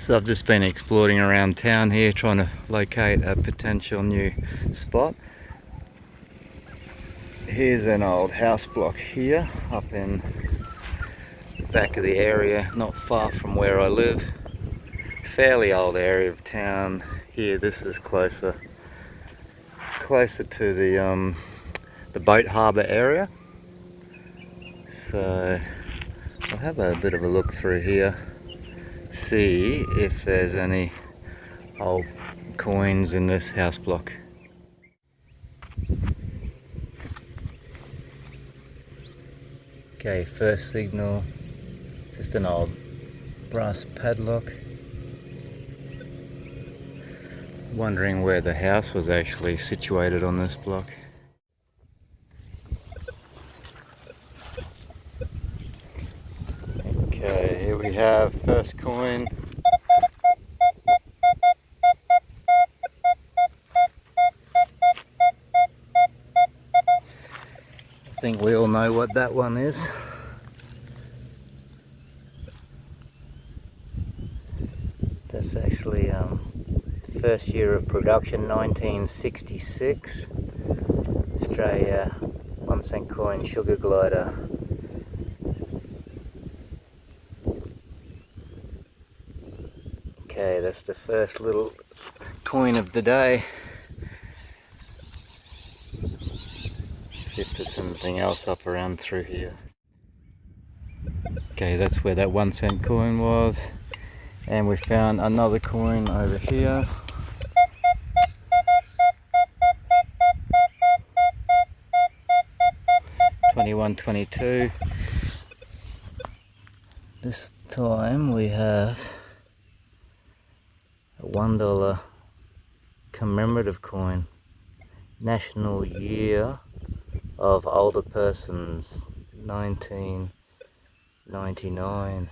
So I've just been exploring around town here trying to locate a potential new spot. Here's an old house block here up in the back of the area, not far from where I live. Fairly old area of town here. This is closer to the boat harbour area. So I'll have a bit of a look through here, see if there's any old coins in this house block. Okay, first signal, just an old brass padlock. Wondering where the house was actually situated on this block. Okay, here we have first coin. I think we all know what that one is. That's actually first year of production, 1966. Australia 1 cent coin sugar glider. Okay, that's the first little coin of the day. See if there's something else up around through here. Okay, that's where that 1 cent coin was. And we found another coin over here. $21.22. This time we have a $1 commemorative coin. National Year of Older Persons, 1999.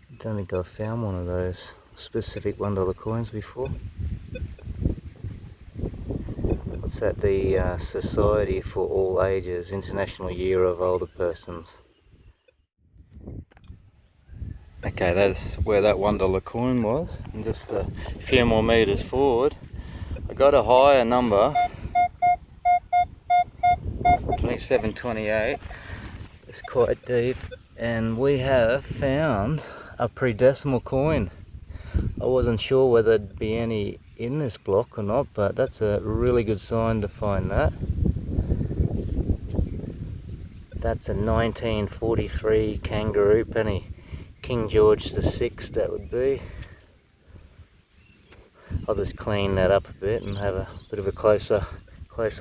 I don't think I've found one of those specific $1 coins before. What's that? The Society for All Ages, International Year of Older Persons. Okay, that's where that $1 coin was. And just a few more meters forward, I got a higher number, 2728. It's quite deep, and we have found a pre-decimal coin. I wasn't sure whether there'd be any in this block or not, but that's a really good sign to find that. That's a 1943 kangaroo penny, King George VI that would be. I'll just clean that up a bit and have a bit of a closer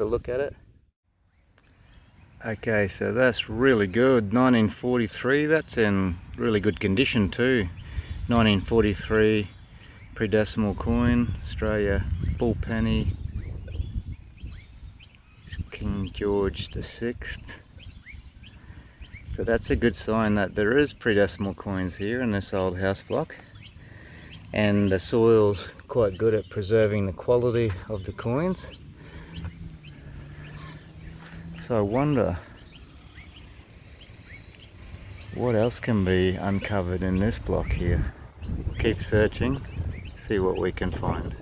look at it. Okay, so that's really good. 1943, that's in really good condition too. 1943 pre-decimal coin, Australia, full penny, King George VI. So that's a good sign that there is pre-decimal coins here in this old house block. And the soil's quite good at preserving the quality of the coins. So I wonder what else can be uncovered in this block here. Keep searching, see what we can find.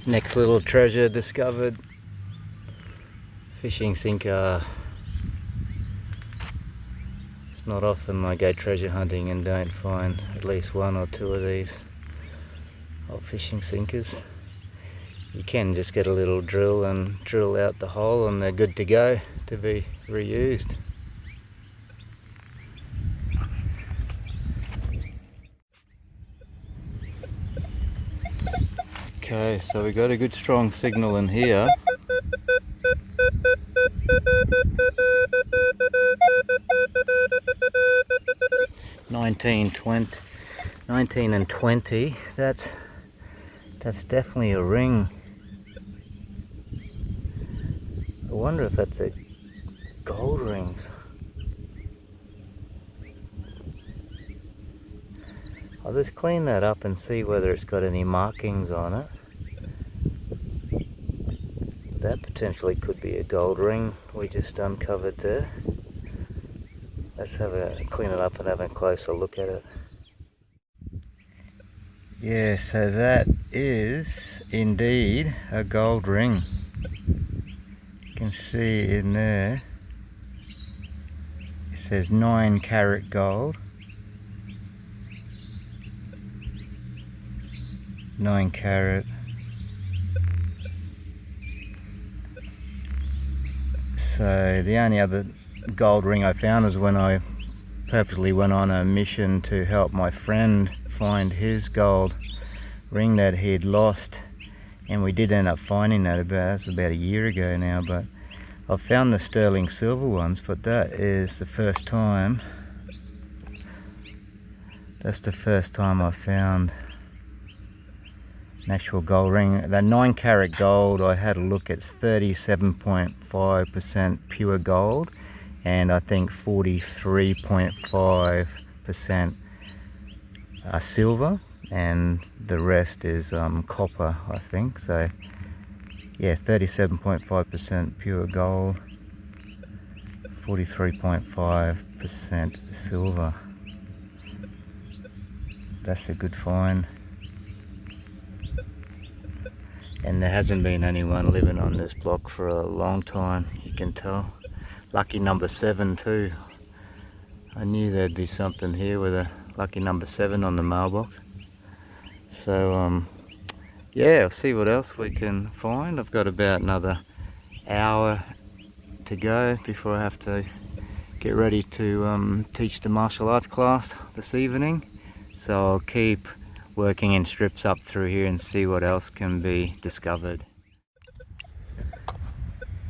Next little treasure discovered. Fishing sinker. It's not often I go treasure hunting and don't find at least one or two of these old fishing sinkers. You can just get a little drill and drill out the hole and they're good to go to be reused. Okay, so we got a good strong signal in here. $19 and $20. That's definitely a ring. I wonder if that's a gold ring. I'll just clean that up and see whether it's got any markings on it. That potentially could be a gold ring we just uncovered there. Let's clean it up and have a closer look at it. Yeah, so that is indeed a gold ring. You can see in there, it says 9 carat gold. 9 carat. So the only other gold ring I found was when I purposely went on a mission to help my friend find his gold ring that he'd lost, and we did end up finding that's about a year ago now. But I've found the sterling silver ones, but that is the first time. That's the first time I've found an actual gold ring. The 9 carat gold, I had a look, it's 37.5% pure gold, and I think 43.5% silver, and the rest is copper, I think. So yeah, 37.5% pure gold, 43.5% silver. That's a good find. And there hasn't been anyone living on this block for a long time, you can tell. Lucky number 7 too. I knew there'd be something here with a lucky number 7 on the mailbox. So yeah, I'll see what else we can find. I've got about another hour to go before I have to get ready to teach the martial arts class this evening. So I'll keep working in strips up through here and see what else can be discovered.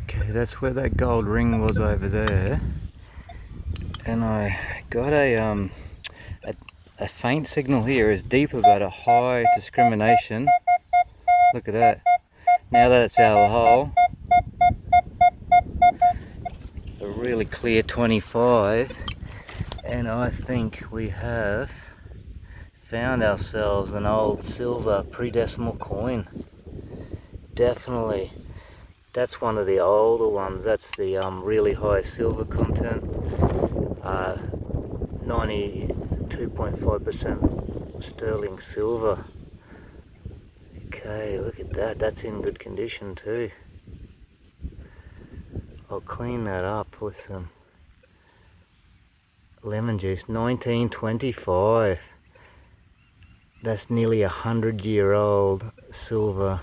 Okay, that's where that gold ring was over there, and I got a faint signal here. Is deeper but a high discrimination. Look at that. Now that it's out of the hole, a really clear 25, and I think we have found ourselves an old silver pre-decimal coin. Definitely. That's one of the older ones. That's the really high silver content. 92.5% sterling silver. Okay, look at that. That's in good condition too. I'll clean that up with some lemon juice. 1925. That's nearly 100-year-old silver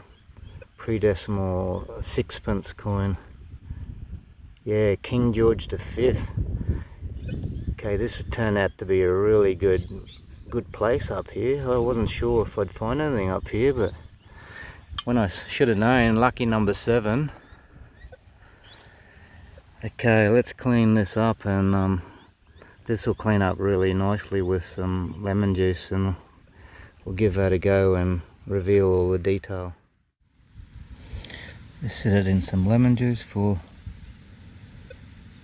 pre-decimal sixpence coin. Yeah, King George V. Okay, this turned out to be a really good place up here. I wasn't sure if I'd find anything up here, but when I should have known, lucky number 7. Okay, let's clean this up, and this will clean up really nicely with some lemon juice, and we'll give that a go and reveal all the detail. Just set it in some lemon juice for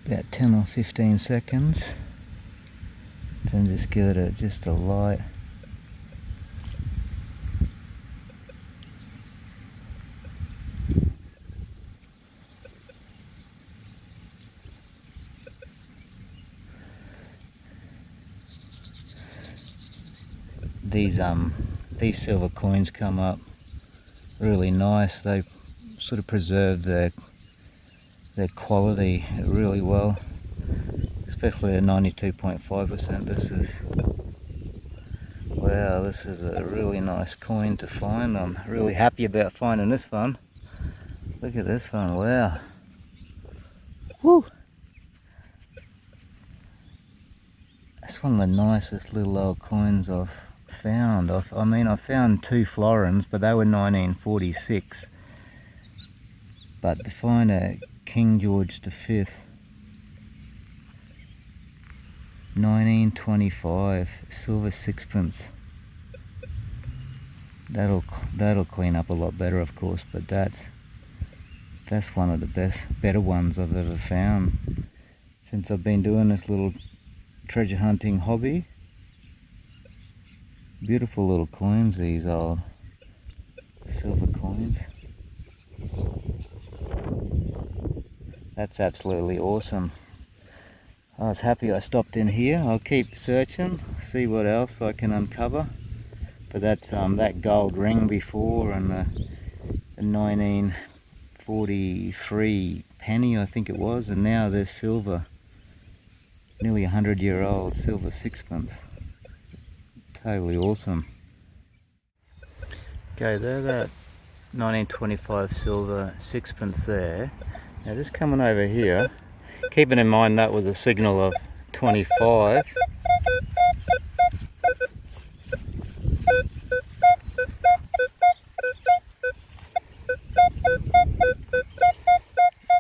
about 10 or 15 seconds. Then just give it just a light. These silver coins come up really nice. They sort of preserve their quality really well, especially at 92.5%. This is a really nice coin to find. I'm really happy about finding this one. Look at this one. Wow. Woo! That's one of the nicest little old coins I've found. I found 2 florins, but they were 1946. But to find a King George V, 1925 silver sixpence, that'll clean up a lot better, of course. But that's one of the better ones I've ever found since I've been doing this little treasure hunting hobby. Beautiful little coins, these old silver coins. That's absolutely awesome. I was happy I stopped in here. I'll keep searching, see what else I can uncover. But that's that gold ring before, and the 1943 penny, I think it was, and now there's silver, nearly 100-year-old silver sixpence. Totally awesome. Okay, there, that 1925 silver sixpence there. Now just coming over here, keeping in mind that was a signal of 25.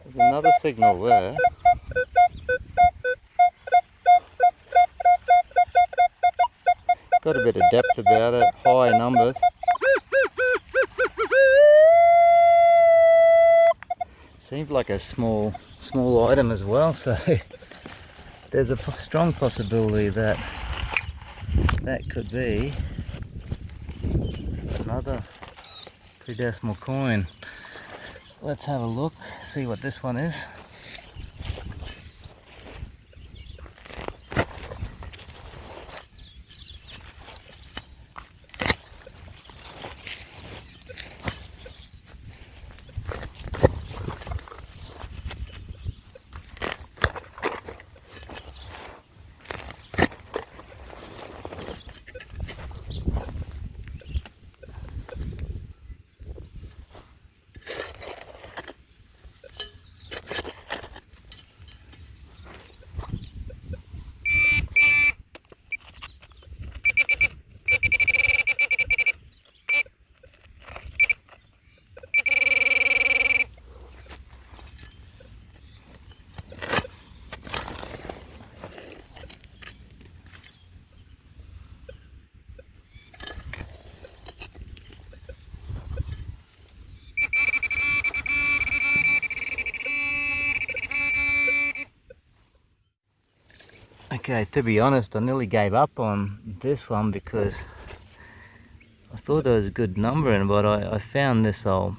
There's another signal there. Got a bit of depth about it, high numbers. Seems like a small item as well, so there's a strong possibility that that could be another 3-decimal coin. Let's have a look, see what this one is. Okay, to be honest, I nearly gave up on this one because I thought there was a good number in it, but I found this old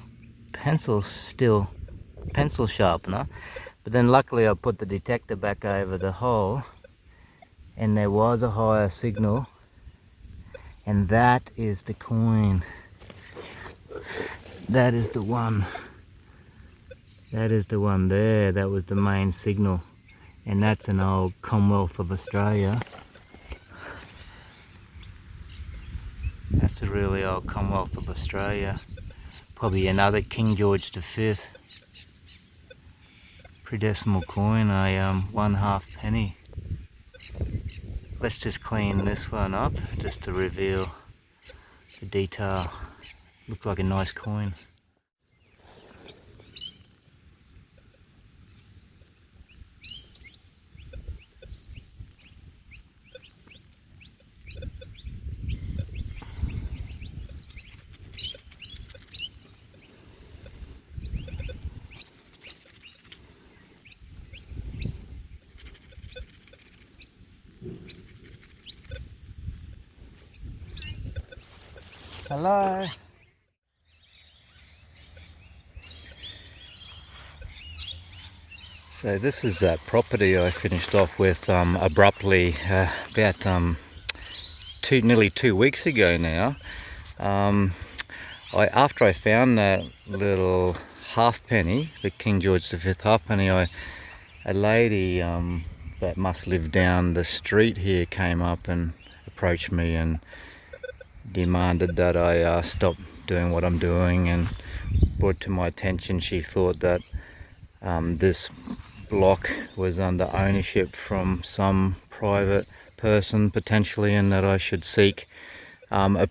pencil sharpener. But then luckily I put the detector back over the hole and there was a higher signal, and that is the coin. That is the one. That is the one there. That was the main signal. And that's an old Commonwealth of Australia. That's a really old Commonwealth of Australia. Probably another King George V 3-decimal coin, a 1/2 penny. Let's just clean this one up just to reveal the detail. Looks like a nice coin. Hello. So this is that property I finished off with abruptly about nearly 2 weeks ago now. After I found that little halfpenny, the King George V halfpenny, a lady that must live down the street here came up and approached me and demanded that I stop doing what I'm doing, and brought to my attention she thought that this block was under ownership from some private person potentially, and that I should seek formal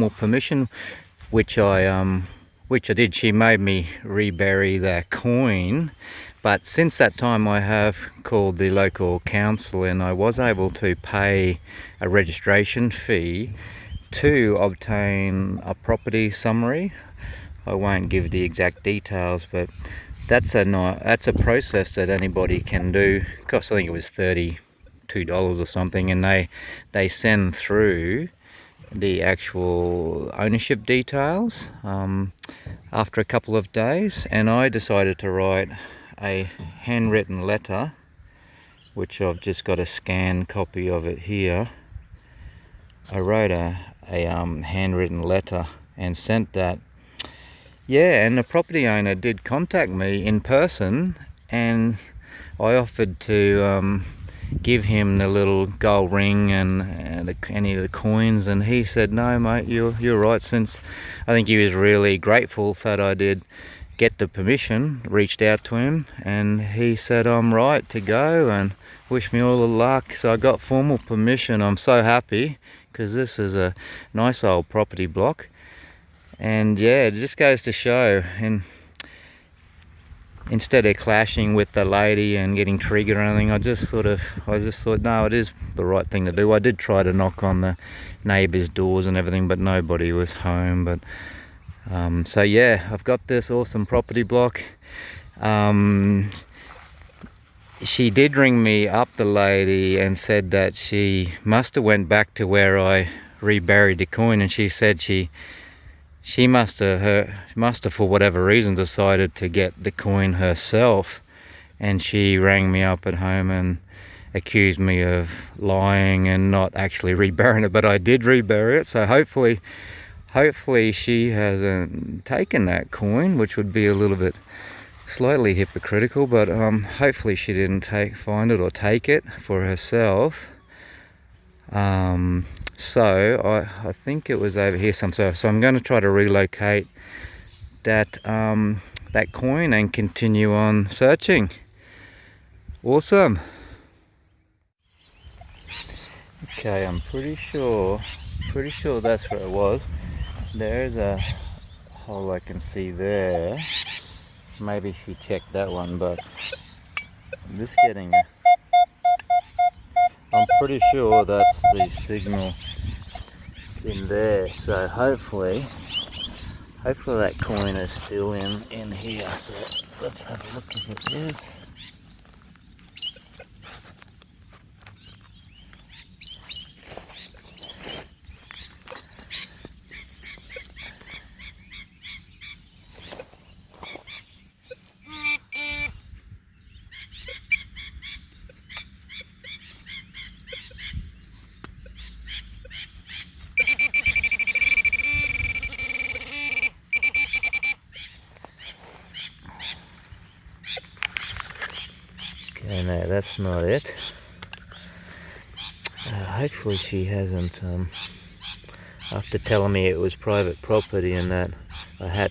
permission, which I did. She made me rebury that coin, but since that time I have called the local council and I was able to pay a registration fee to obtain a property summary. I won't give the exact details, but that's a process that anybody can do. Cost, I think it was $30 $2 or something, and they send through the actual ownership details after a couple of days. And I decided to write a handwritten letter, which I've just got a scanned copy of it here. I wrote a handwritten letter and sent that. Yeah, and the property owner did contact me in person, and I offered to give him the little gold ring and any of the coins, and he said, no mate, you're right. Since I think he was really grateful that I did get the permission, reached out to him, and he said I'm right to go and wished me all the luck. So I got formal permission. I'm so happy, because this is a nice old property block. And yeah, it just goes to show, and instead of clashing with the lady and getting triggered or anything, I just thought, no, it is the right thing to do. I did try to knock on the neighbours' doors and everything, but nobody was home. But so yeah, I've got this awesome property block. She did ring me up, the lady, and said that she must have went back to where I reburied the coin, and she said she must have for whatever reason decided to get the coin herself, and she rang me up at home and accused me of lying and not actually reburying it, but I did rebury it. So hopefully she hasn't taken that coin, which would be a little bit slightly hypocritical, but hopefully she didn't find it or take it for herself. So I think it was over here somewhere. So I'm going to try to relocate that that coin and continue on searching. Awesome. Okay, I'm pretty sure that's where it was. There's a hole I can see there. Maybe she checked that one, but I'm just getting I'm pretty sure that's the signal in there. So hopefully that coin is still in here. So let's have a look if it is. Okay, no, that's not it. Hopefully she hasn't, after telling me it was private property and that I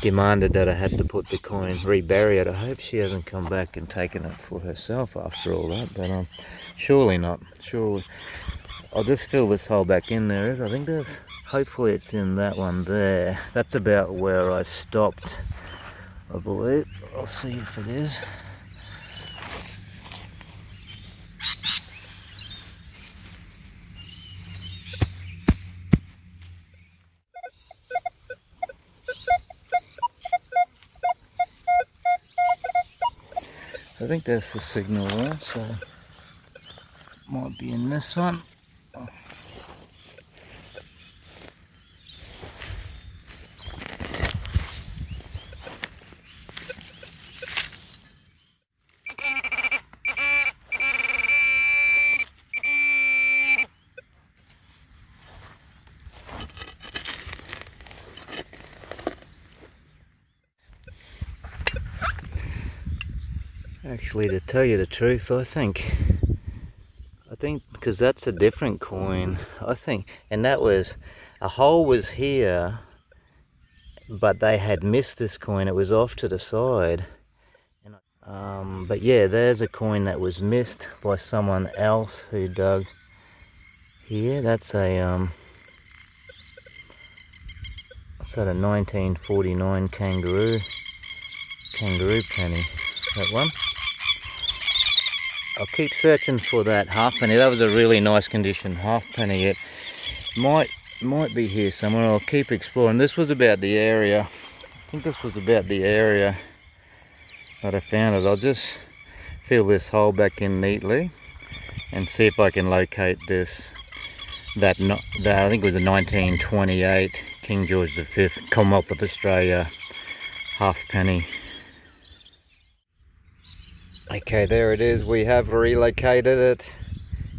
demanded that I had to put the coin, rebury it, I hope she hasn't come back and taken it for herself after all that, but surely not, surely. I'll just fill this hole back in there. I think hopefully it's in that one there. That's about where I stopped, I believe. I'll see if it is. I think that's the signal there, so might be in this one. Actually, to tell you the truth, I think because that's a different coin, I think, and that was, a hole was here, but they had missed this coin. It was off to the side. But yeah, there's a coin that was missed by someone else who dug here. That's a 1949 kangaroo penny, that one. I'll keep searching for that halfpenny. That was a really nice condition halfpenny. It might be here somewhere. I'll keep exploring. This was about the area. I think this was about the area that I found it. I'll just fill this hole back in neatly. and see if I can locate this. That I think it was a 1928 King George V Commonwealth of Australia halfpenny. Okay, there it is. We have relocated it.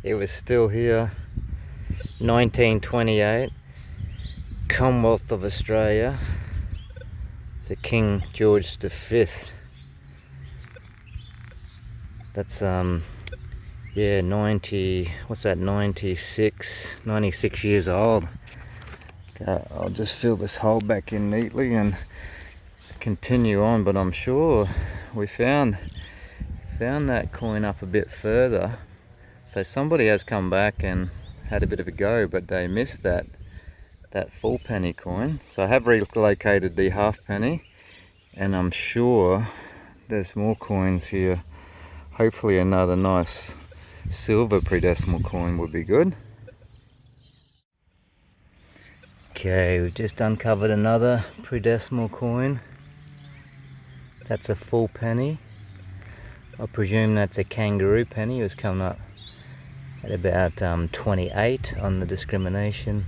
It was still here. 1928 Commonwealth of Australia. It's a King George V. That's yeah, 90, what's that, 96 years old. Okay, I'll just fill this hole back in neatly and continue on, but I'm sure we found that coin up a bit further. So somebody has come back and had a bit of a go, but they missed that full penny coin. So I have relocated the halfpenny, and I'm sure there's more coins here. Hopefully another nice silver pre-decimal coin would be good. Okay, we've just uncovered another pre-decimal coin. That's a full penny. I presume that's a kangaroo penny. It was coming up at about 28 on the discrimination.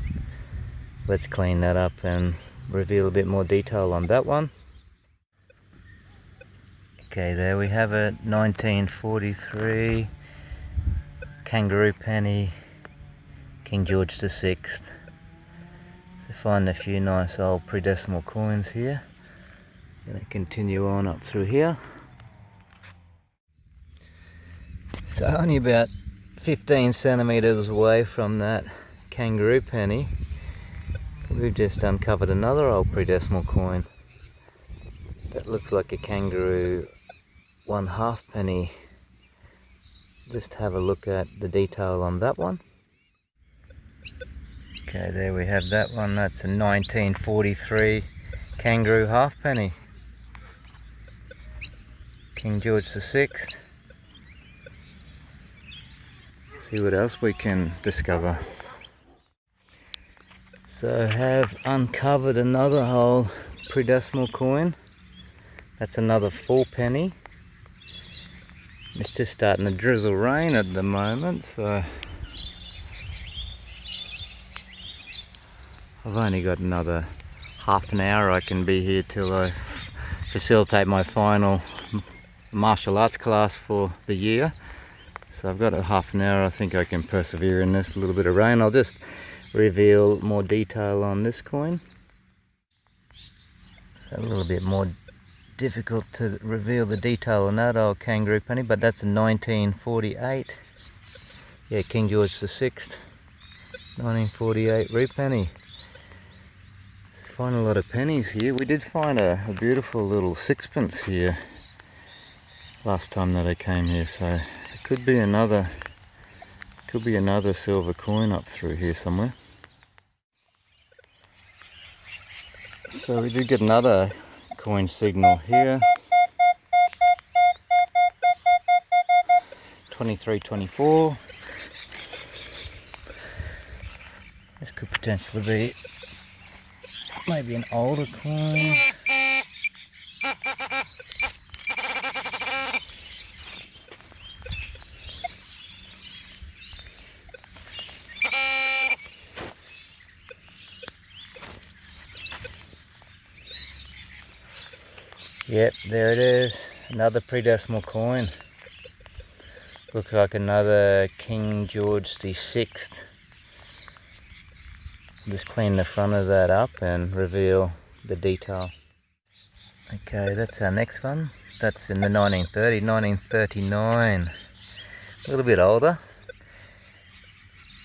Let's clean that up and reveal a bit more detail on that one. Okay, there we have it. 1943 kangaroo penny, King George VI. So find a few nice old pre-decimal coins here. Gonna continue on up through here. So only about 15 centimeters away from that kangaroo penny, we've just uncovered another old pre-decimal coin that looks like a kangaroo 1 halfpenny. Just have a look at the detail on that one. Okay, there we have that one. That's a 1943 kangaroo halfpenny, King George VI. See what else we can discover. So have uncovered another whole pre-decimal coin. That's another full penny. It's just starting to drizzle rain at the moment, so I've only got another half an hour I can be here till I facilitate my final martial arts class for the year. So I've got a half an hour. I think I can persevere in this little bit of rain. I'll just reveal more detail on this coin. So a little bit more difficult to reveal the detail on that old kangaroo penny, but that's a 1948. Yeah, King George VI, 1948 root penny. Find a lot of pennies here. We did find a beautiful little sixpence here last time that I came here, so it could be another silver coin up through here somewhere. So we did get another coin signal here. 2324. This could potentially be maybe an older coin. Yep, there it is. Another pre-decimal coin. Looks like another King George VI. Just clean the front of that up and reveal the detail. Okay, that's our next one. That's in the 1939. A little bit older.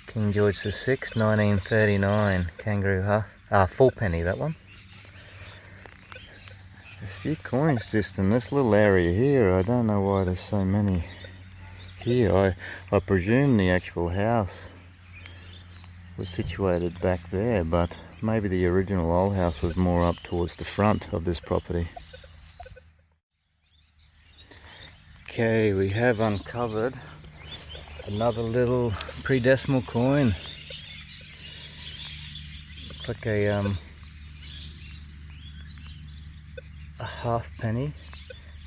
King George VI, 1939. Kangaroo full penny, that one. There's a few coins just in this little area here. I don't know why there's so many here. I presume the actual house was situated back there, but maybe the original old house was more up towards the front of this property. Okay, we have uncovered another little pre-decimal coin. Looks like a halfpenny.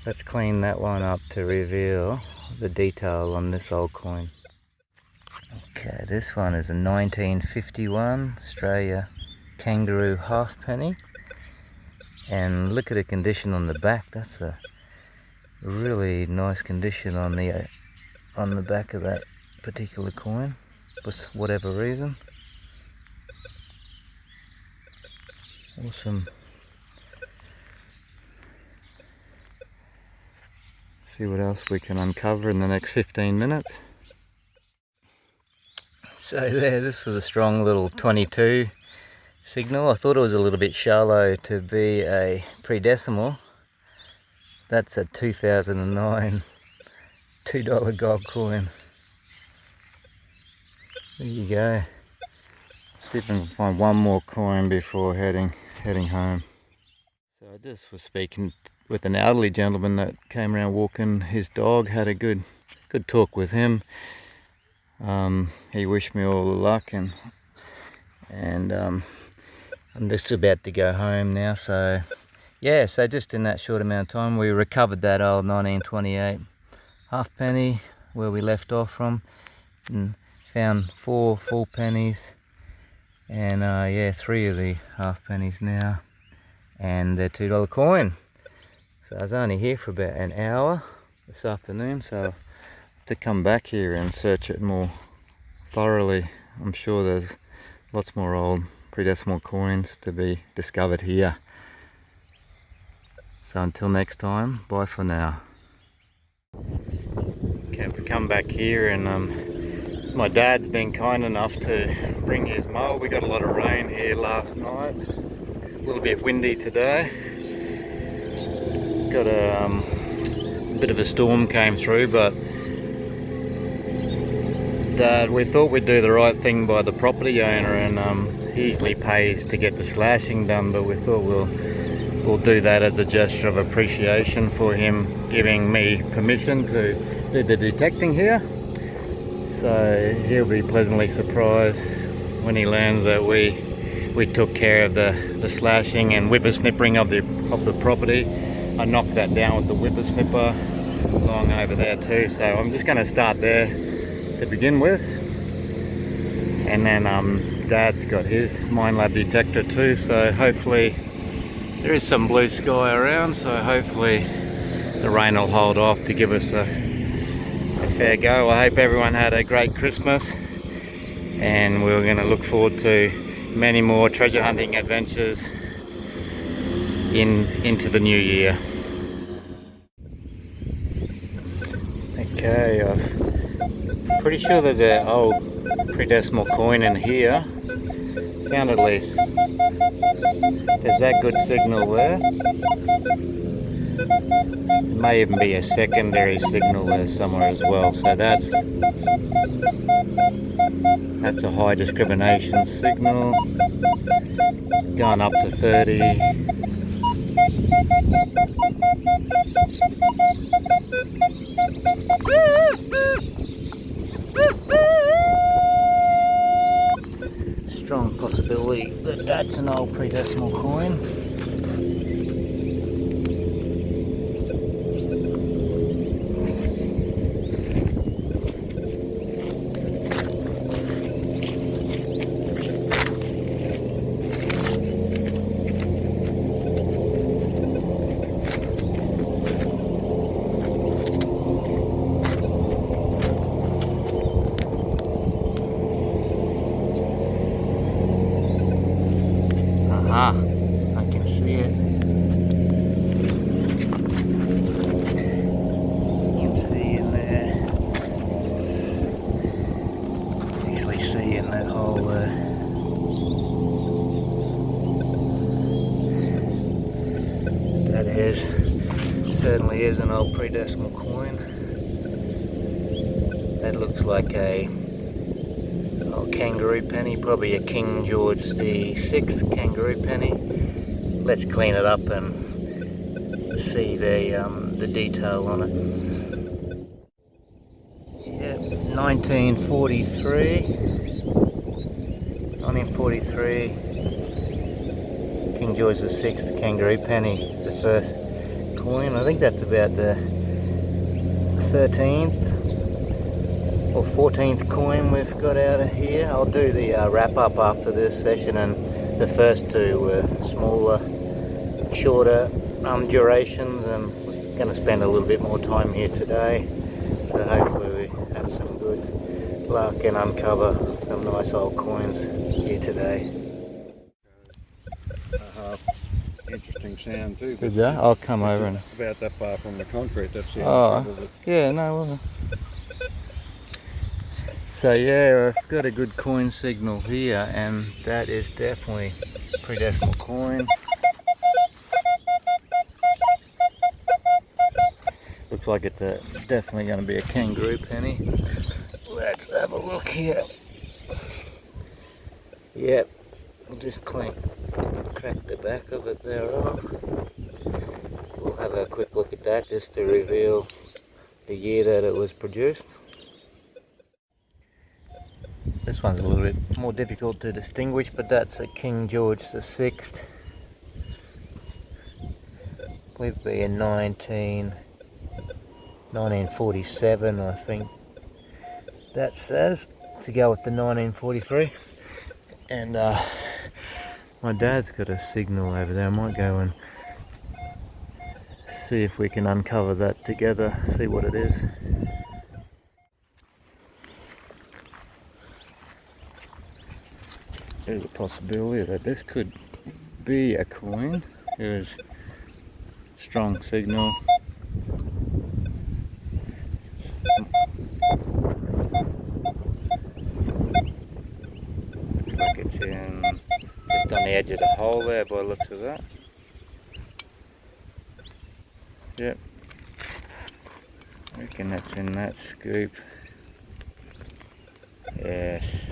Let's clean that one up to reveal the detail on this old coin. Okay, this one is a 1951 Australia kangaroo halfpenny, and look at the condition on the back. That's a really nice condition on the back of that particular coin, for whatever reason. Awesome. See what else we can uncover in the next 15 minutes. So there, this was a strong little 22 signal. I thought it was a little bit shallow to be a pre-decimal. That's a 2009 $2 gold coin. There you go. See if I can find one more coin before heading home. So I just was speaking with an elderly gentleman that came around walking his dog. Had a good talk with him. He wished me all the luck, and I'm just about to go home now. So yeah, so just in that short amount of time we recovered that old 1928 halfpenny where we left off from, and found 4 full pennies, and yeah, 3 of the halfpennies now, and the $2 coin. So I was only here for about an hour this afternoon, so to come back here and search it more thoroughly. I'm sure there's lots more old pre-decimal coins to be discovered here. So until next time, bye for now. Okay, we've come back here, and my dad's been kind enough to bring his mower. We got a lot of rain here last night, a little bit windy today. Got a bit of a storm came through, but Dad, we thought we'd do the right thing by the property owner, and he usually pays to get the slashing done, but we thought we'll do that as a gesture of appreciation for him giving me permission to do the detecting here. So he'll be pleasantly surprised when he learns that we took care of the slashing and whippersnippering of the property. I knocked that down with the whippersnipper along over there too. So I'm just going to start there to begin with, and then Dad's got his Minelab detector too, so hopefully there is some blue sky around, so hopefully the rain will hold off to give us a fair go. I hope everyone had a great Christmas, and we're going to look forward to many more treasure hunting adventures into the new year. Okay, pretty sure there's an old pre-decimal coin in here. Found at least. There's that good signal there. It may even be a secondary signal there somewhere as well. So that's a high discrimination signal. Going up to 30. Strong possibility that that's an old pre-decimal coin. I can see it. You can see in there. Easily see in that hole there. That certainly is an old pre-decimal coin. That looks like a kangaroo penny, probably a King George VI kangaroo penny. Let's clean it up and see the detail on it. Yep, 1943 King George VI kangaroo penny. It's the first coin. I think that's about the 13th or 14th coin we've got out of here. I'll do the wrap up after this session, and the first two were smaller, shorter durations, and we're going to spend a little bit more time here today, so hopefully we have some good luck and uncover some nice old coins here today. Interesting sound too. Is that? I'll come over and... About that far from the concrete, that's the Oh, trouble. yeah, no, well. So yeah, I've got a good coin signal here, and that is definitely a pre-decimal coin. Looks like it's definitely going to be a kangaroo penny. Let's have a look here. Yep, we'll just crack the back of it there off. We'll have a quick look at that just to reveal the year that it was produced. This one's a little bit more difficult to distinguish, but that's a King George VI. I believe it'd be in 1947, I think that says, to go with the 1943. And my dad's got a signal over there. I might go and see if we can uncover that together, see what it is. There's a possibility that this could be a coin. There's strong signal. Looks like it's in just on the edge of the hole there by the looks of that. Yep. I reckon that's in that scoop. Yes.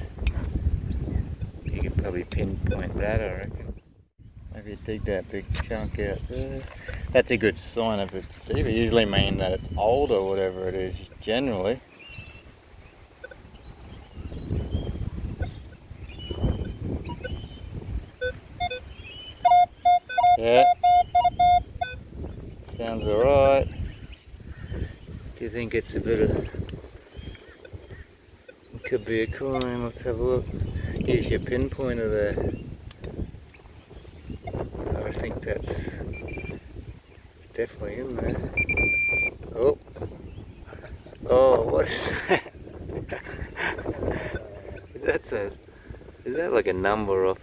You could probably pinpoint that, I reckon. Maybe dig that big chunk out there. That's a good sign if it's deep. It usually means that it's old or whatever it is, generally. Yeah. Sounds alright. Do you think it's a bit of... It could be a coin, let's have a look. Here's your pinpointer there. So I think that's definitely in there. Oh. Oh, what is that? Is that like a number off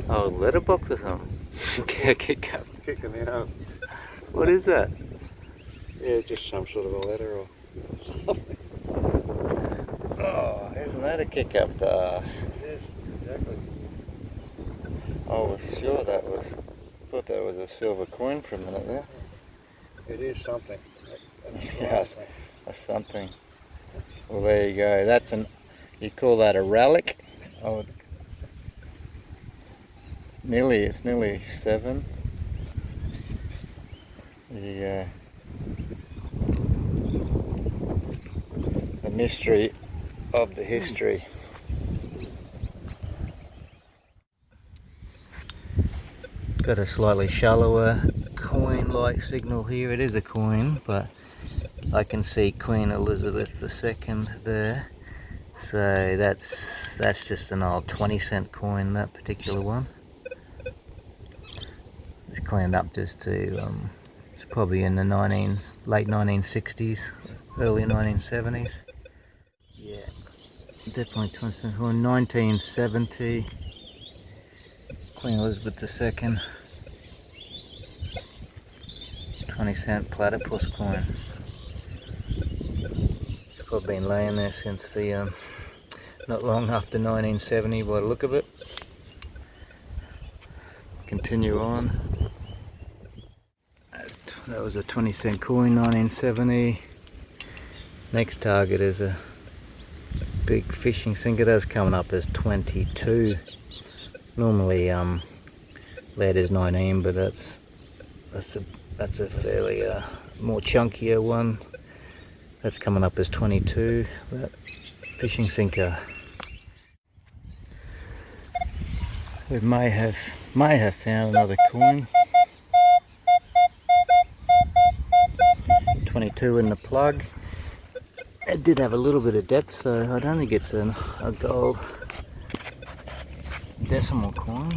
a letterbox or something? Kick up. Kicking me out. What is that? Yeah, just some sort of a letter or something. Oh, isn't that a kick up the arse? Yes, exactly. I was sure that was, I thought that was a silver coin for a minute there. It is something. Yes, that's something. Well, there you go. That's you call that a relic? Oh, it's nearly 7. The mystery of the history. Got a slightly shallower coin-like signal here. It is a coin, but I can see Queen Elizabeth II there. So that's just an old 20-cent coin, that particular one. It's cleaned up just to it's probably in the late 1960s, early 1970s. Yeah, definitely 20th coin. 1970, Queen Elizabeth II, 20-cent platypus coin. It's probably been laying there since the not long after 1970 by the look of it. Continue on. That was a 20-cent coin, 1970. Next target is a big fishing sinker. That's coming up as 22. Normally lead is 19, but that's a fairly more chunkier one. That's coming up as 22. That fishing sinker. We may have found another coin. 22 in the plug, It did have a little bit of depth, so I don't think it's a gold decimal coin.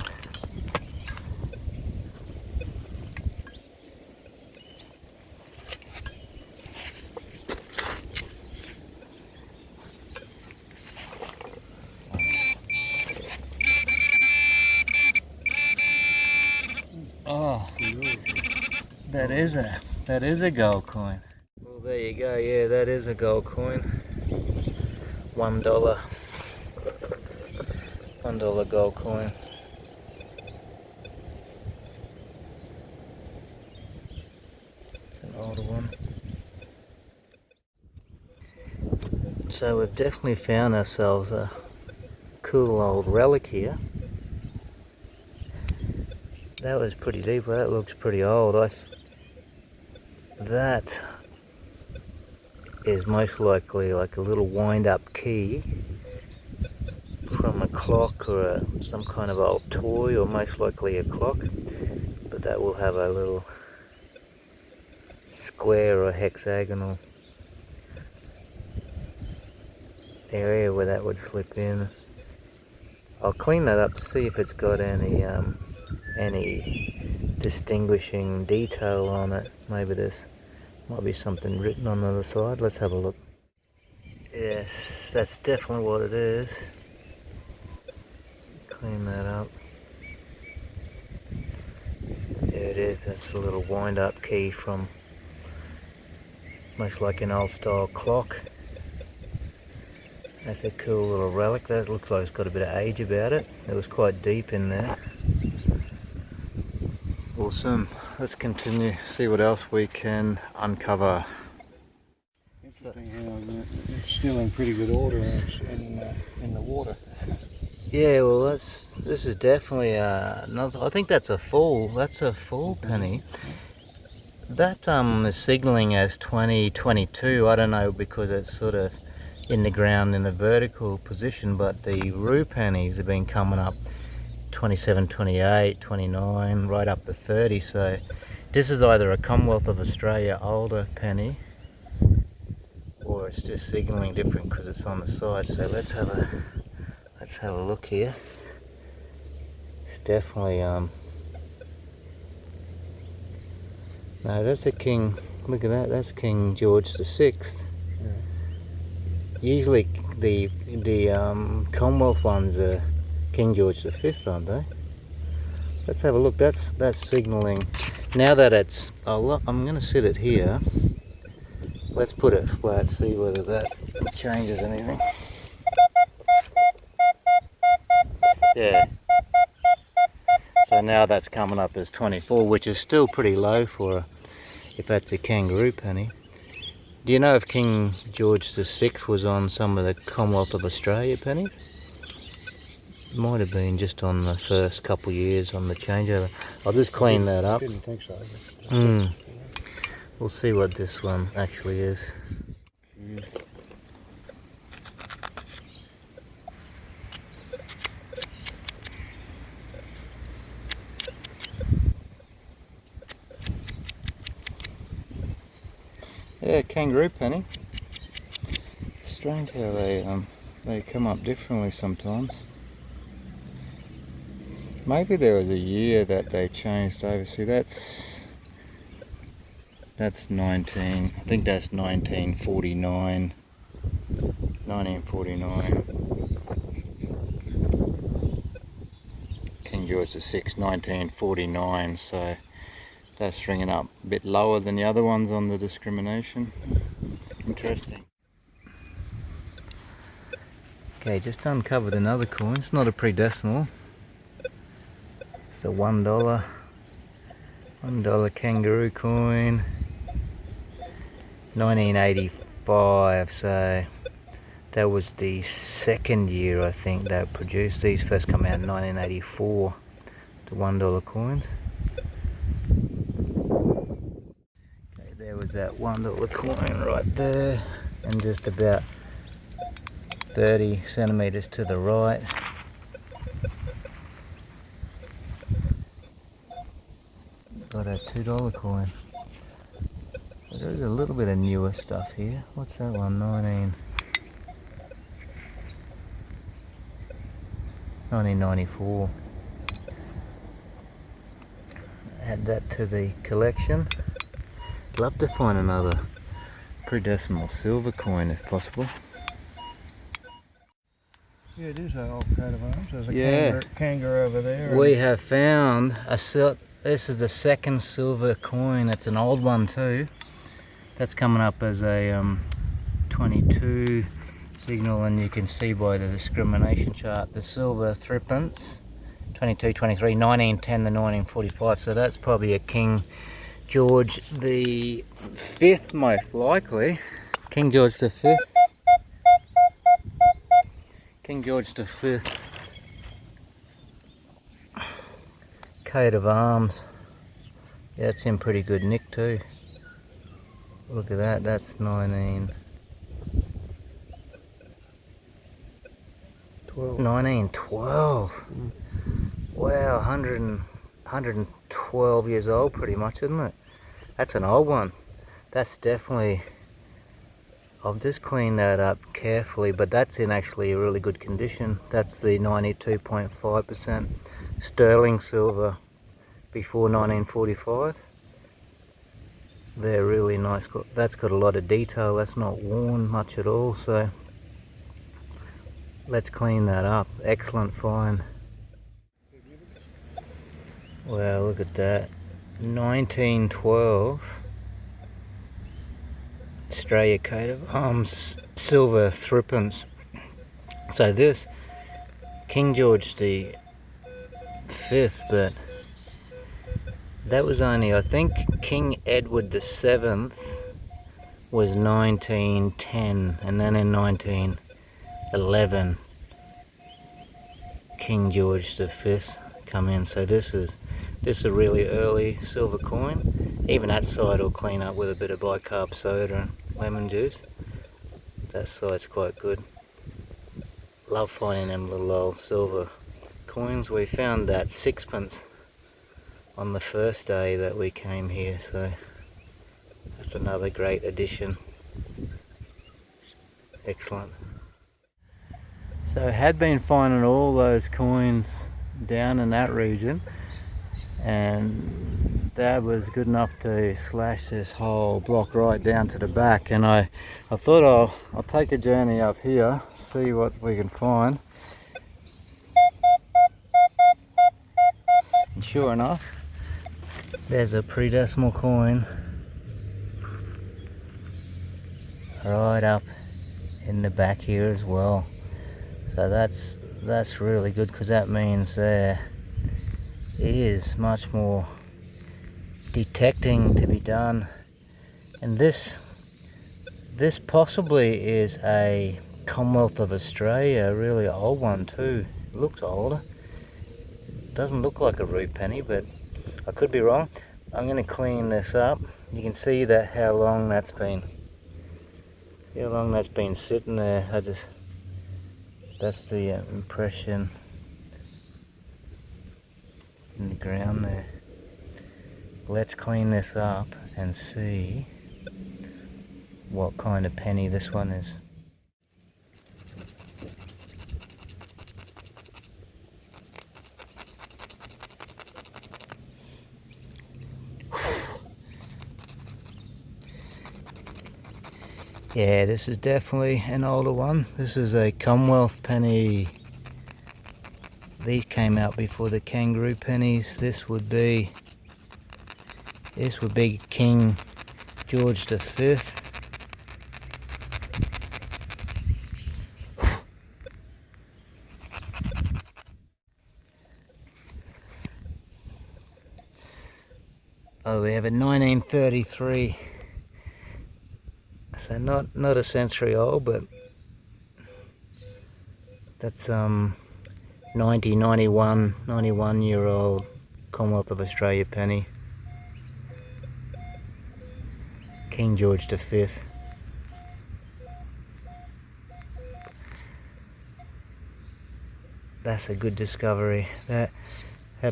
Oh, that is a gold coin. Well, there you go. Yeah, that is a gold coin. $1 gold coin. It's an older one. So we've definitely found ourselves a cool old relic here. That was pretty deep. That looks pretty old. That is most likely like a little wind-up key from a clock or some kind of old toy, or most likely a clock. But that will have a little square or hexagonal area where that would slip in. I'll clean that up to see if it's got any distinguishing detail on it. Maybe there's might be something written on the other side. Let's have a look. Yes, that's definitely what it is. Clean that up. There it is. That's a little wind-up key from most like an old style clock. That's a cool little relic. That looks like it's got a bit of age about it. It was quite deep in there. Awesome. Let's continue, see what else we can uncover. Interesting how it's still in pretty good order in the water. Yeah, well, this is definitely another. I think that's a full. That's a full penny. That is signalling as 2022. I don't know, because it's sort of in the ground in a vertical position, but the rue pennies have been coming up 27, 28, 29, right up to 30. So this is either a Commonwealth of Australia older penny, or it's just signalling different because it's on the side. So let's have a look here. It's definitely no, that's a King. Look at that. That's King George the VI. Yeah. Usually the Commonwealth ones are King George V, aren't they? Let's have a look. That's signalling. Now that it's I'm going to sit it here. Let's put it flat. See whether that changes anything. Yeah. So now that's coming up as 24, which is still pretty low for if that's a kangaroo penny. Do you know if King George VI was on some of the Commonwealth of Australia pennies? It might have been just on the first couple of years on the changeover. I'll just clean that up. I didn't think so. We'll see what this one actually is. Yeah, kangaroo penny. Strange how they come up differently sometimes. Maybe there was a year that they changed over. See, that's 19. I think that's 1949. 1949. King George VI, 1949. So that's ringing up a bit lower than the other ones on the discrimination. Interesting. Okay, just uncovered another coin. It's not a pre-decimal. It's a $1 kangaroo coin. 1985. So that was the second year, I think, they produced these. First come out in 1984. The $1 coins. There was that $1 coin right there, and just about 30 centimeters to the right. Got a $2 coin. Let's There's a little bit of newer stuff here. What's that one? 1994. Add that to the collection. Love to find another pre-decimal silver coin if possible. Yeah, it is an old coat of arms. There's a Yeah. kangaroo over there. We have found this is the second silver coin. It's an old one too. That's coming up as a 22 signal, and you can see by the discrimination chart the silver threepence, 22, 23, 1910 to 1945. So that's probably a King George the Fifth, most likely. King George the Fifth. King George the Fifth coat of arms. Yeah, it's in pretty good nick too. Look at that. That's 1912. Wow, 112 years old pretty much, isn't it? That's an old one. That's definitely, I've just cleaned that up carefully, but that's in actually a really good condition. That's the 92.5% sterling silver before 1945. They're really nice. That's got a lot of detail. That's not worn much at all, so let's clean that up. Excellent find. Wow, look at that. 1912 Australia coat of arms, silver threepence. So this King George the Fifth, but that was only, I think King Edward the Seventh was 1910, and then in 1911 King George the Fifth come in. So this is a really early silver coin. Even that side will clean up with a bit of bicarb soda and lemon juice. That side's quite good. Love finding them little old silver coins. We found that sixpence on the first day that we came here, so that's another great addition. Excellent. So I had been finding all those coins down in that region, and Dad was good enough to slash this whole block right down to the back, and I thought I'll take a journey up here, see what we can find. And sure enough, there's a pre-decimal coin right up in the back here as well. So that's really good, because that means there is much more detecting to be done. And this possibly is a Commonwealth of Australia, a really old one too. It looks older. Doesn't look like a root penny, but I could be wrong. I'm going to clean this up. You can see that how long that's been sitting there. That's the impression in the ground there. Let's clean this up and see what kind of penny this one is. Yeah, this is definitely an older one. This is a Commonwealth penny. These came out before the kangaroo pennies. This would be King George the Fifth. Oh, we have a 1933. So not a century old, but that's 91 year old Commonwealth of Australia penny. King George the Fifth. That's a good discovery. That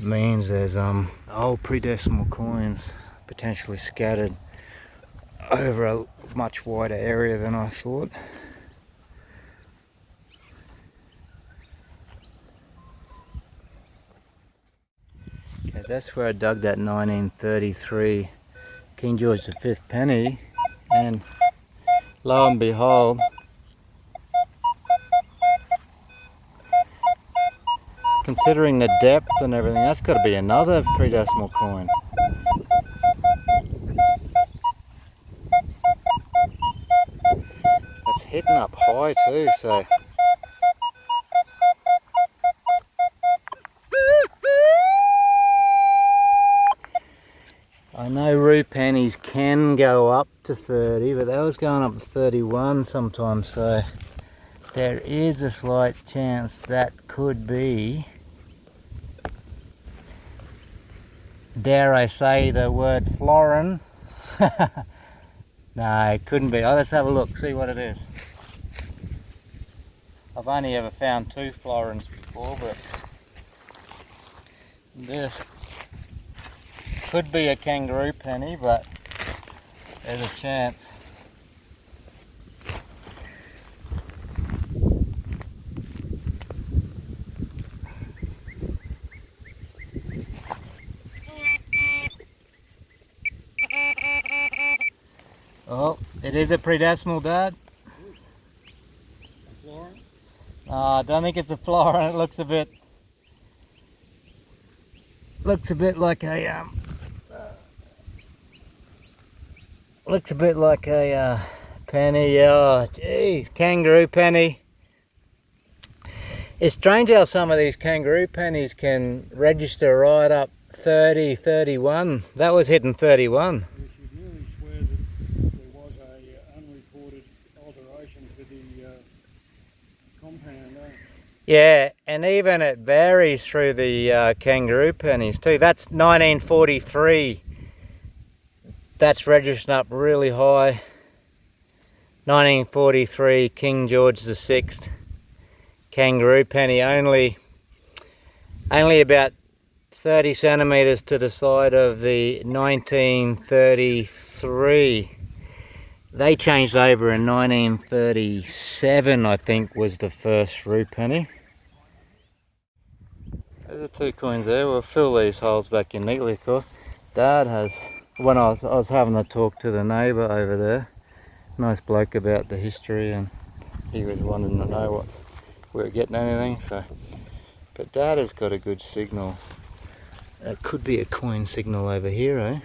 means there's old pre-decimal coins potentially scattered over a much wider area than I thought. Okay, that's where I dug that 1933 King George V penny, and lo and behold, considering the depth and everything, that's got to be another pre-decimal coin. It's hitting up high too, so. I know roux pennies can go up to 30, but that was going up to 31 sometimes, so there is a slight chance that could be, dare I say the word florin. No, it couldn't be. Oh, let's have a look, see what it is. I've only ever found 2 florins before, but this could be a kangaroo penny, but there's a chance. Oh, it is a pre-decimal, Dad. A florin? I don't think it's a florin. It looks a bit like a penny. Oh, geez, kangaroo penny. It's strange how some of these kangaroo pennies can register right up 30, 31. That was hitting 31. Yes, you'd really swear that there was a unreported alteration to the compound, eh? Yeah, and even it varies through the kangaroo pennies too. That's 1943. That's registering up really high. 1943 King George VI kangaroo penny, only about 30 centimeters to the side of the 1933. They changed over in 1937, I think, was the first roux penny. There's the 2 coins there. We'll fill these holes back in neatly, of course. Dad has, when I was having a talk to the neighbour over there, nice bloke about the history, and he was wanting to know what we were getting anything, so. But Dad has got a good signal. It could be a coin signal over here, eh?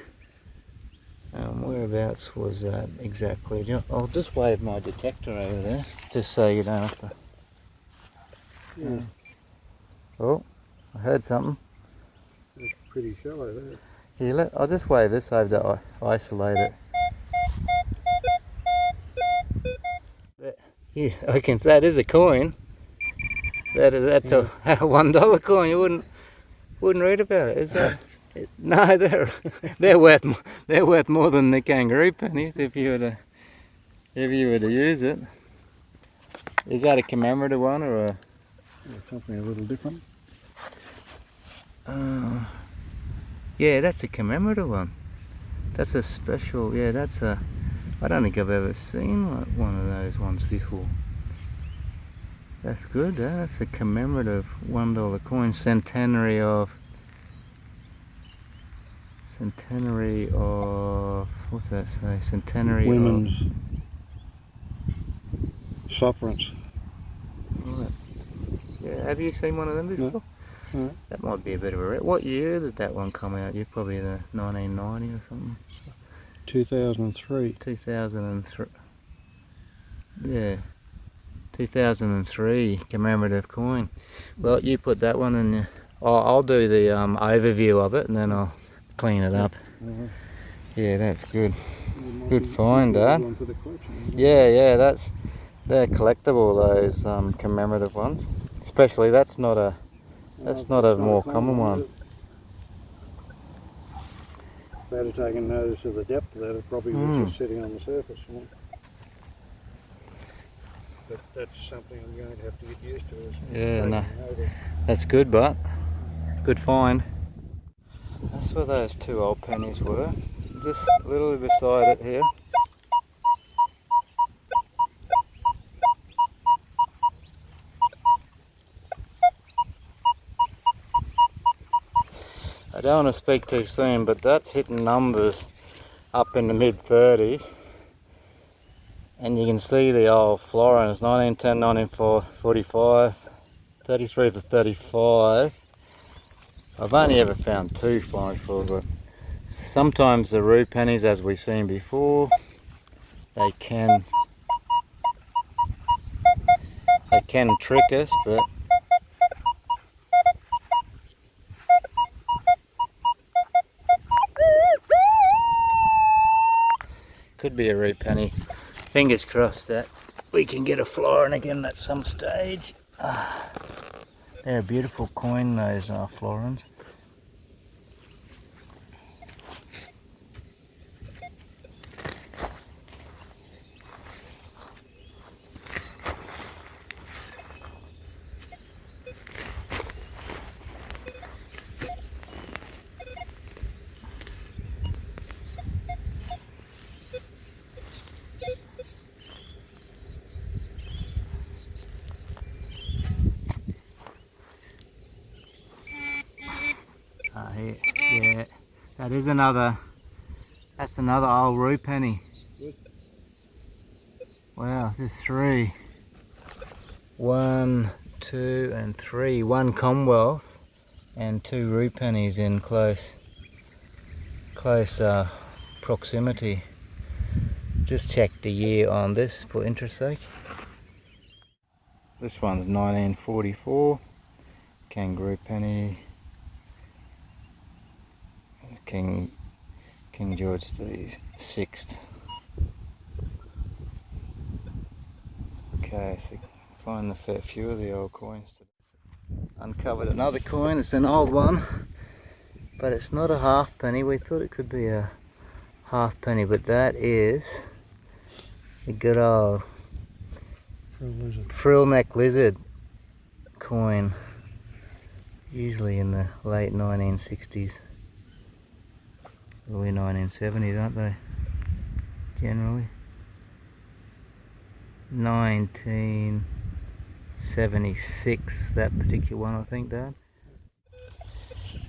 Whereabouts was that exactly? I'll just wave my detector over there, just so you don't have to. Yeah. Oh, I heard something. It's pretty shallow there. Here, I'll just wave this over to isolate it. Yeah, I can say that is a coin. That's a $1 coin. You wouldn't read about it, is that? No, they're worth more than the kangaroo pennies if you were to use it. Is that a commemorative one or a? Something a little different. Yeah, that's a commemorative one. That's a special. Yeah, that's a. I don't think I've ever seen one of those ones before. That's good. That's a commemorative $1 coin, centenary of. What's that say? Centenary Women's of sufferance. Right. Yeah, have you seen one of them before? No. That might be a bit of a. What year did that one come out? You're probably the 1990 or something. 2003. 2003. Yeah. 2003 commemorative coin. Well, you put that one in there. I'll do the overview of it and then I'll clean it up. Yeah, that's good. Good find, Dad. Yeah, they're collectible, those commemorative ones. Especially that's not a more common one. If they'd have taken notice of the depth of that, it probably was just sitting on the surface. You know? But that's something I'm going to have to get used to. Yeah, no, that's good, but good find. That's where those 2 old pennies were, just a little beside it here. I don't want to speak too soon, but that's hitting numbers up in the mid-30s. And you can see the old florins, 1910, 1945, 33 to 35. I've only ever found 2 florins for, but sometimes the rue pennies, as we've seen before, they can trick us, but could be a rue penny. Fingers crossed that we can get a florin again at some stage. They're a beautiful coin, those florins. Here, yeah, that's another old rue penny. Good. Wow, there's 3. 1, 2 and 3. 1 Commonwealth and 2 rue pennies in close proximity. Just check the year on this for interest sake. This one's 1944. Kangaroo penny. King George the VI. Okay, so find the fair few of the old coins. Uncovered another coin. It's an old one, but it's not a halfpenny. We thought it could be a halfpenny, but that is a good old frill neck lizard coin, usually in the late 1960s. Early 1970s, aren't they? Generally. 1976, that particular one, I think, Dad.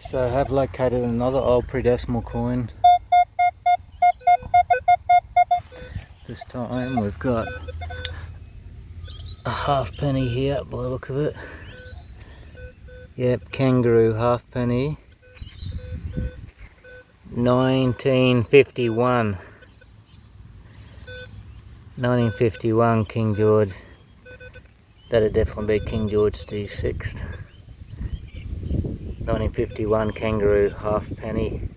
So I have located another old pre-decimal coin. This time we've got a halfpenny here by the look of it. Yep, kangaroo halfpenny. 1951. 1951 King George. That'd definitely be King George the VI. 1951 kangaroo halfpenny.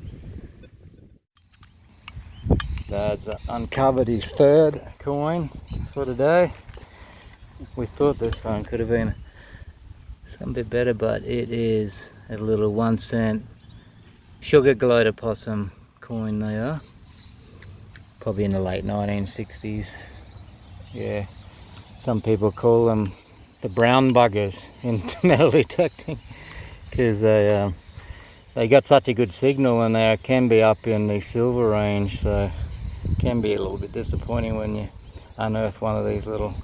Dad's uncovered his 3rd coin for today. We thought this one could have been some bit better, but it is a little 1 cent sugar glider possum coin. They are probably in the late 1960s. Yeah, some people call them the brown buggers in metal detecting, because they got such a good signal, and they can be up in the silver range, so it can be a little bit disappointing when you unearth one of these little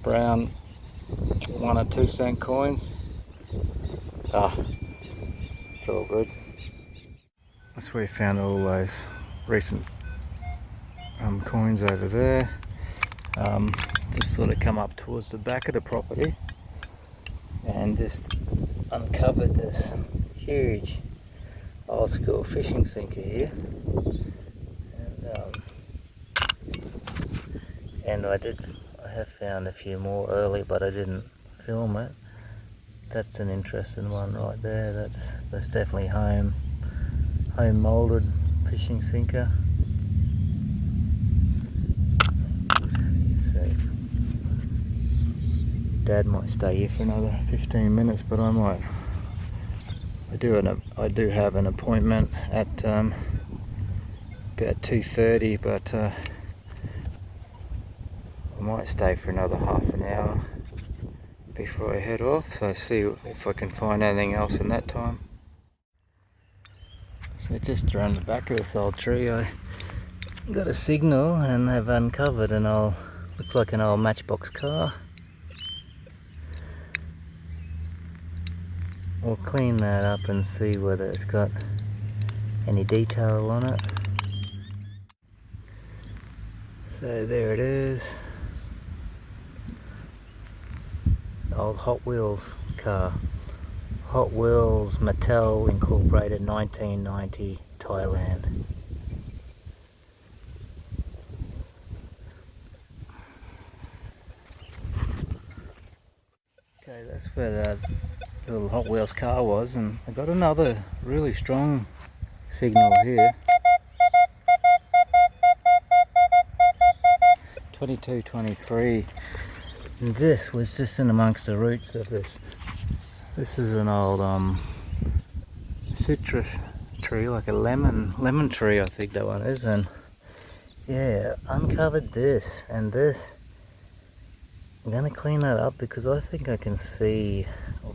brown 1 or 2 cent coins. It's all good. That's where we found all those recent coins over there. Just sort of come up towards the back of the property and just uncovered this huge old school fishing sinker here, and I have found a few more early, but I didn't film it. That's an interesting one right there. That's definitely home molded fishing sinker. So Dad might stay here for another 15 minutes, but I do have an appointment at about 2:30, but I might stay for another half an hour before I head off, so see if I can find anything else in that time. So just around the back of this old tree I got a signal and have uncovered an old, looks like an old matchbox car. We'll clean that up and see whether it's got any detail on it. So there it is. Old Hot Wheels car. Hot Wheels Mattel Incorporated 1990 Thailand. Okay, that's where the little Hot Wheels car was, and I got another really strong signal here. 2223. And this was just in amongst the roots of this. This is an old citrus tree, like a lemon tree, I think that one is. And yeah, uncovered this and this. I'm gonna clean that up because I think I can see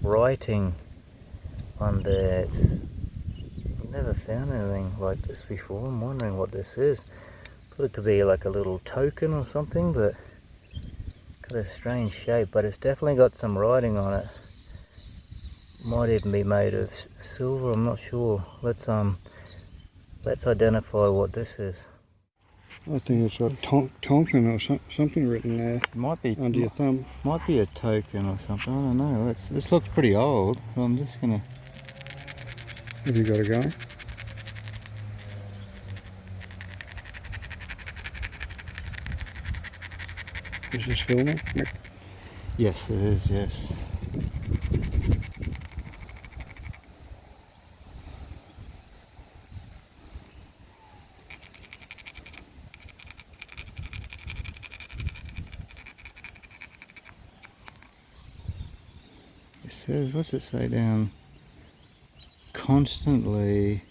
writing on there. I've never found anything like this before. I'm wondering what this is. Thought it could be like a little token or something, but got a strange shape. But it's definitely got some writing on it. Might even be made of silver. I'm not sure. Let's identify what this is. I think it's got Tonkin or something written there. It might be under your thumb. Might be a token or something. I don't know. This looks pretty old. I'm just gonna. Have you got a go? Is this filming, Mick? Yes, it is. Yes. It says, what's it say down? Constantly.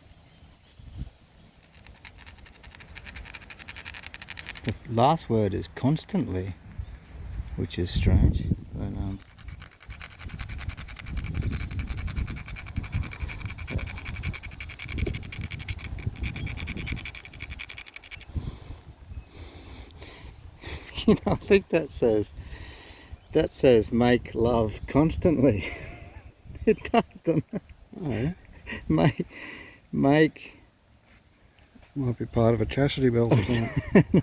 The last word is constantly, which is strange. But, you know, I think that says make love constantly. It doesn't. Oh, yeah. Make Might be part of a chastity belt or something.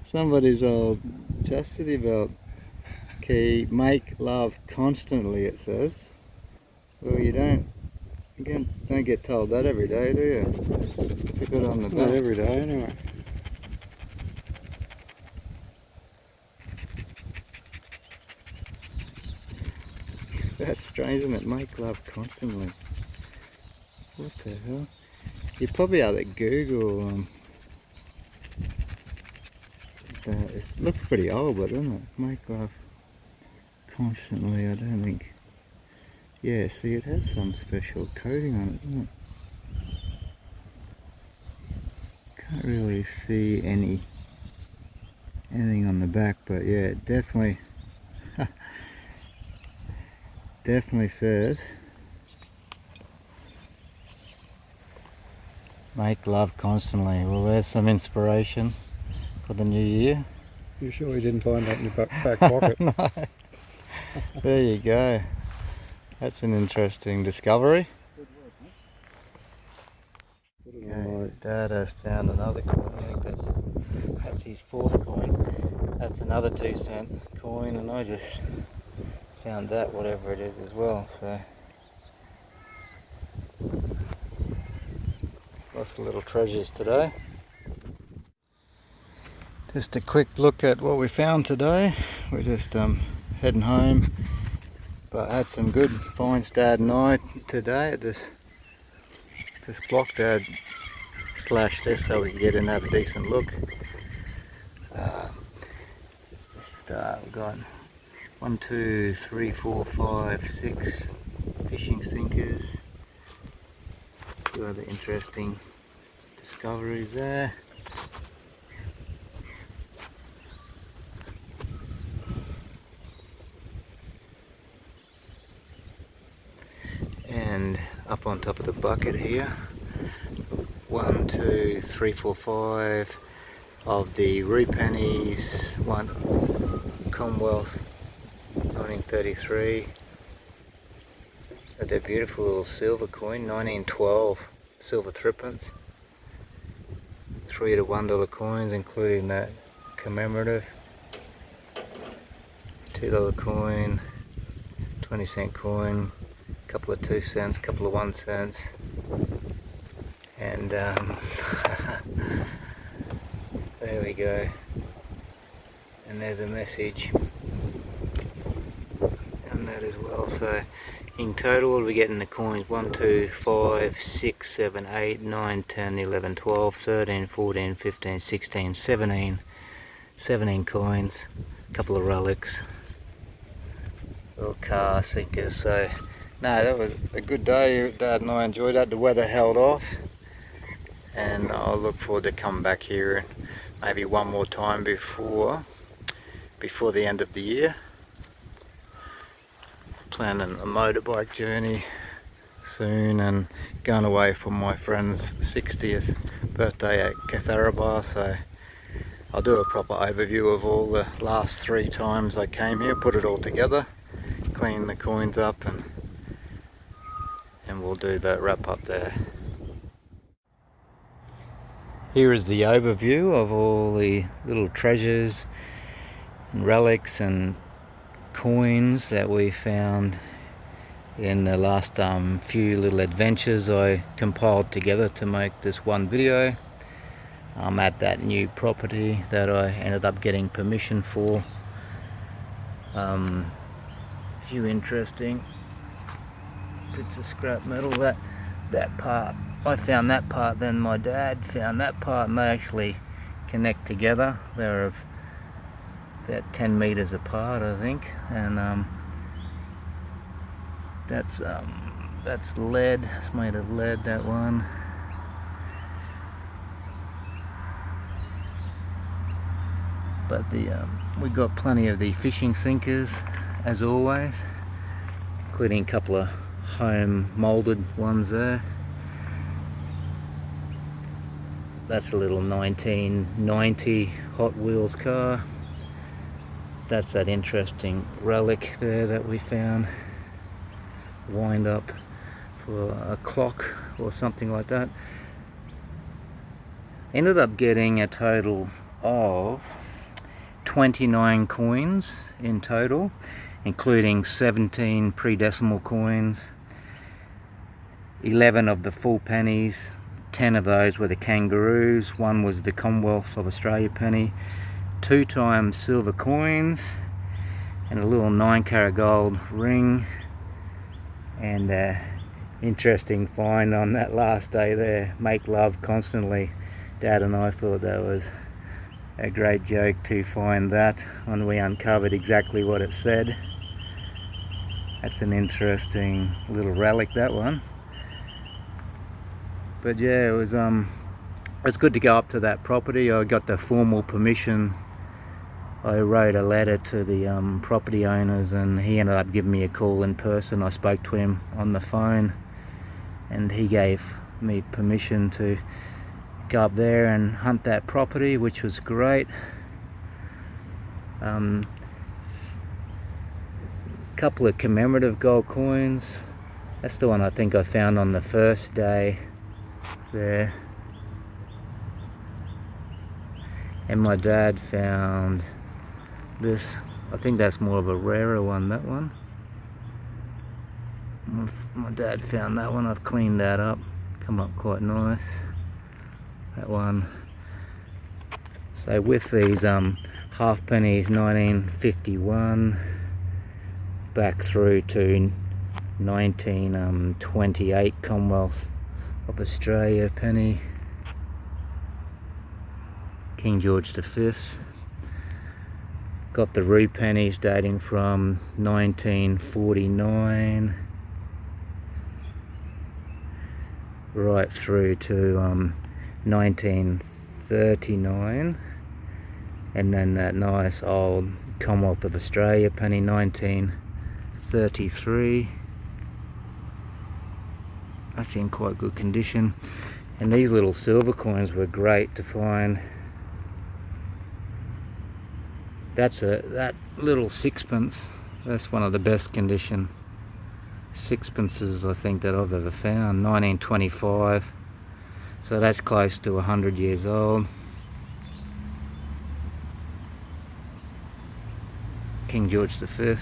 somebody's old chastity belt key. Make love constantly, it says. Well, you don't get told that every day, do you? It's a good on the back. Not every day, anyway. That's strange, isn't it? Make love constantly. What the hell? You'd probably have to Google that. It looks pretty old, but doesn't it? Make love constantly. I don't think. Yeah, see, it has some special coating on it, doesn't it? Can't really see anything on the back, but yeah, it definitely says make love constantly. Well, there's some inspiration for the new year. You sure you didn't find that in your back pocket? No. There you go. That's an interesting discovery. Okay, Dad has found another coin. I think that's his fourth coin. That's another 2-cent coin, and I just found that, whatever it is, as well. So lots of little treasures today. Just a quick look at what we found today. We're just heading home, but had some good finds, Dad and I, today at this block. Dad slashed this so we could get in and have a decent look. We've got 1, 2, 3, 4, 5, 6 fishing sinkers. A few other interesting discoveries there. And up on top of the bucket here, 1, 2, 3, 4, 5 of the rupee pennies, one Commonwealth 1933. Got that beautiful little silver coin, 1912. silver threepence. 3 to $1 coins, including that commemorative. $2 coin, 20-cent coin, a couple of 2 cents, a couple of 1 cents, and there we go. And there's a message on that as well. So in total, we'll be getting the coins 1, 2, 5, 6, 7, 8, 9, 10, 11, 12, 13, 14, 15, 16, 17 coins, a couple of relics, little car sinkers. So no, that was a good day. Dad and I enjoyed that. The weather held off, and I'll look forward to coming back here maybe one more time before the end of the year. Planning a motorbike journey soon and going away for my friend's 60th birthday at Catharaba, so I'll do a proper overview of all the last 3 times I came here, put it all together, clean the coins up, and we'll do the wrap up there. Here is the overview of all the little treasures and relics and coins that we found in the last few little adventures I compiled together to make this one video. I'm at that new property that I ended up getting permission for. A few interesting bits of scrap metal. That part, I found that part, then my dad found that part, and they actually connect together. They're about 10 meters apart, I think, and that's lead. It's made of lead, that one. But we got plenty of the fishing sinkers, as always, including a couple of home molded ones there. That's a little 1990 Hot Wheels car. That's that interesting relic there that we found. Wind up for a clock or something like that. Ended up getting a total of 29 coins in total, including 17 pre-decimal coins, 11 of the full pennies, 10 of those were the kangaroos, 1 was the Commonwealth of Australia penny, 2 times silver coins, and a little 9-carat gold ring. And interesting find on that last day there, make love constantly. Dad and I thought that was a great joke to find that when we uncovered exactly what it said. That's an interesting little relic, that one. But yeah, it was it's good to go up to that property. I got the formal permission. I wrote a letter to the property owners, and he ended up giving me a call in person. I spoke to him on the phone, and he gave me permission to go up there and hunt that property, which was great. Couple of commemorative gold coins. That's the one I think I found on the first day there. And my dad found this. I think that's more of a rarer one, that one. My dad found that one. I've cleaned that up, come up quite nice, that one. So with these half pennies, 1951 back through to 1928 Commonwealth of Australia penny, King George V. Got the roux pennies dating from 1949 right through to 1939, and then that nice old Commonwealth of Australia penny, 1933. That's in quite good condition. And these little silver coins were great to find. That little sixpence, that's one of the best condition sixpences I think that I've ever found. 1925 So that's close to 100 years old. King George V.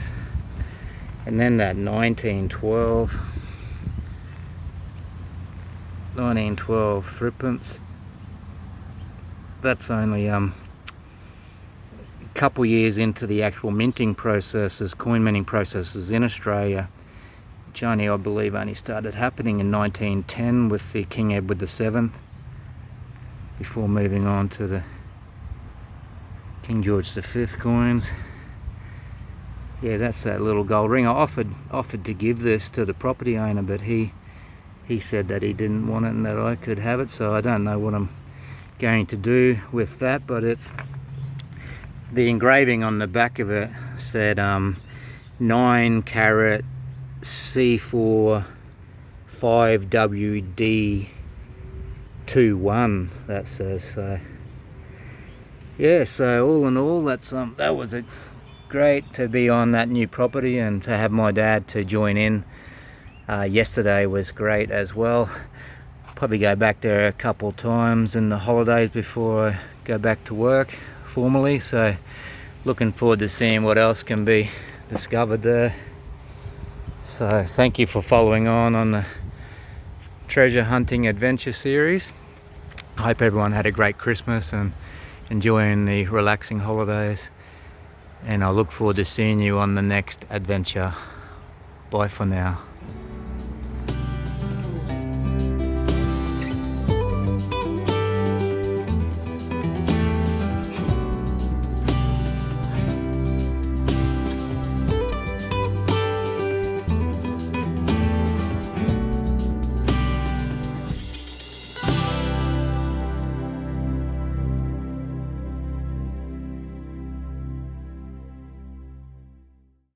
And then that 1912 threepence. That's only a couple years into the actual minting processes, coin minting processes in Australia, which only, I believe, only started happening in 1910 with the King Edward VII, before moving on to the King George V coins. Yeah, that's that little gold ring. I offered to give this to the property owner, but he said that he didn't want it and that I could have it, so I don't know what I'm going to do with that. But it's, the engraving on the back of it said 9 carat C4 5WD21, that says. So yeah, so all in all, that's that was a great to be on that new property, and to have my dad to join in yesterday was great as well. Probably go back there a couple times in the holidays before I go back to work formally, so looking forward to seeing what else can be discovered there. So thank you for following on the treasure hunting adventure series. I hope everyone had a great Christmas and enjoying the relaxing holidays, and I look forward to seeing you on the next adventure. Bye for now.